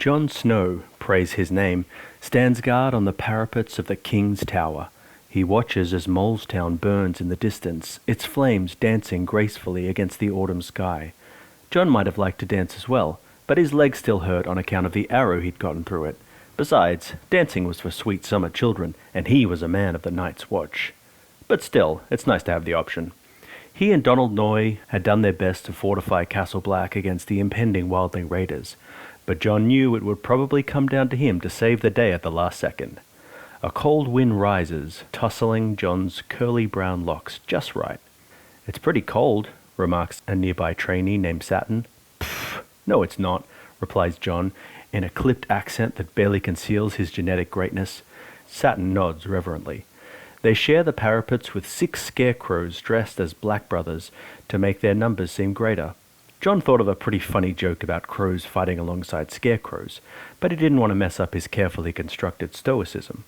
Jon Snow, praise his name, stands guard on the parapets of the King's Tower. He watches as Molestown burns in the distance, its flames dancing gracefully against the autumn sky. Jon might have liked to dance as well, but his leg still hurt on account of the arrow he'd gotten through it. Besides, dancing was for sweet summer children, and he was a man of the Night's Watch. But still, it's nice to have the option. He and Donald Noy had done their best to fortify Castle Black against the impending wildling raiders, but Jon knew it would probably come down to him to save the day at the last second. A cold wind rises, tousling Jon's curly brown locks just right. "It's pretty cold," remarks a nearby trainee named Satin. "Pfft, no it's not," replies Jon, in a clipped accent that barely conceals his genetic greatness. Satin nods reverently. They share the parapets with 6 scarecrows dressed as black brothers to make their numbers seem greater. Jon thought of a pretty funny joke about crows fighting alongside scarecrows, but he didn't want to mess up his carefully constructed stoicism.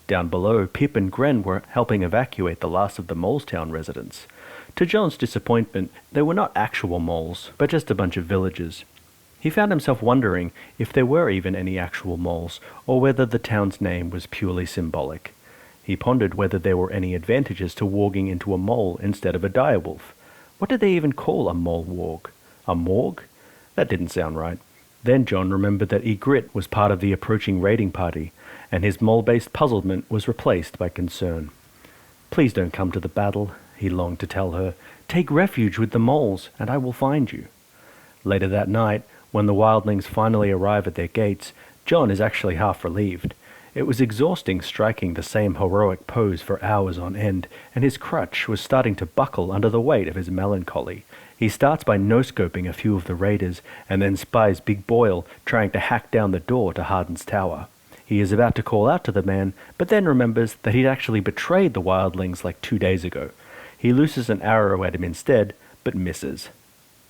Down below, Pip and Gren were helping evacuate the last of the Molestown residents. To Jon's disappointment, they were not actual moles, but just a bunch of villagers. He found himself wondering if there were even any actual moles, or whether the town's name was purely symbolic. He pondered whether there were any advantages to warging into a mole instead of a direwolf. What did they even call a mole warg? A morgue? That didn't sound right. Then Jon remembered that Ygritte was part of the approaching raiding party, and his mole-based puzzlement was replaced by concern. "Please don't come to the battle," he longed to tell her. "Take refuge with the moles, and I will find you." Later that night, when the wildlings finally arrive at their gates, Jon is actually half relieved. It was exhausting striking the same heroic pose for hours on end, and his crutch was starting to buckle under the weight of his melancholy. He starts by no-scoping a few of the raiders, and then spies Big Boyle trying to hack down the door to Harden's tower. He is about to call out to the man, but then remembers that he'd actually betrayed the wildlings like 2 days ago. He looses an arrow at him instead, but misses.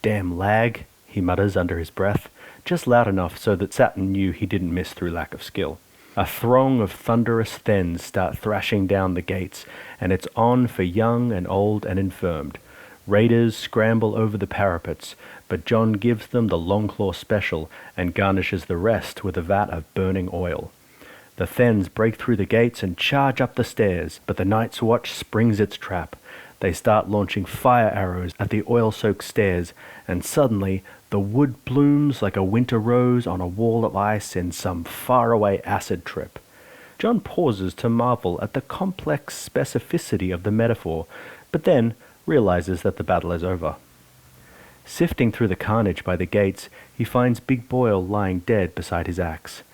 "Damn lag," he mutters under his breath, just loud enough so that Satin knew he didn't miss through lack of skill. A throng of thunderous thens start thrashing down the gates, and it's on for young and old and infirmed. Raiders scramble over the parapets, but Jon gives them the Longclaw special and garnishes the rest with a vat of burning oil. The thens break through the gates and charge up the stairs, but the Night's Watch springs its trap. They start launching fire arrows at the oil-soaked stairs, and suddenly the wood blooms like a winter rose on a wall of ice in some faraway acid trip. Jon pauses to marvel at the complex specificity of the metaphor, but then realizes that the battle is over. Sifting through the carnage by the gates, he finds Big Boyle lying dead beside his axe.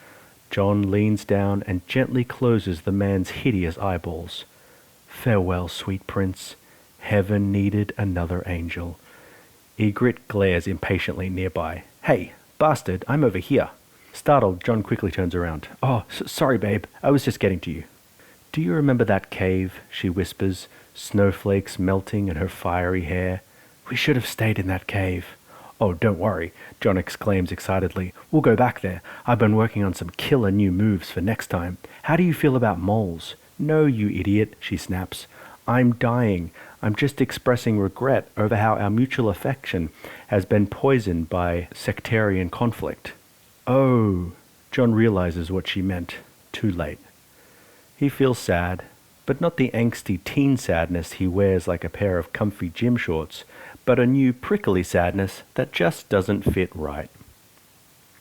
Jon leans down and gently closes the man's hideous eyeballs. "Farewell, sweet prince. Heaven needed another angel." Ygritte glares impatiently nearby. "Hey, bastard, I'm over here." Startled, Jon quickly turns around. "Oh, sorry, babe. I was just getting to you." "Do you remember that cave?" she whispers, snowflakes melting in her fiery hair. "We should have stayed in that cave." "Oh, don't worry," Jon exclaims excitedly. "We'll go back there. I've been working on some killer new moves for next time. How do you feel about moles?" "No, you idiot," she snaps. "I'm dying. I'm just expressing regret over how our mutual affection has been poisoned by sectarian conflict." "Oh," Jon realizes what she meant. Too late. He feels sad, but not the angsty teen sadness he wears like a pair of comfy gym shorts, but a new prickly sadness that just doesn't fit right.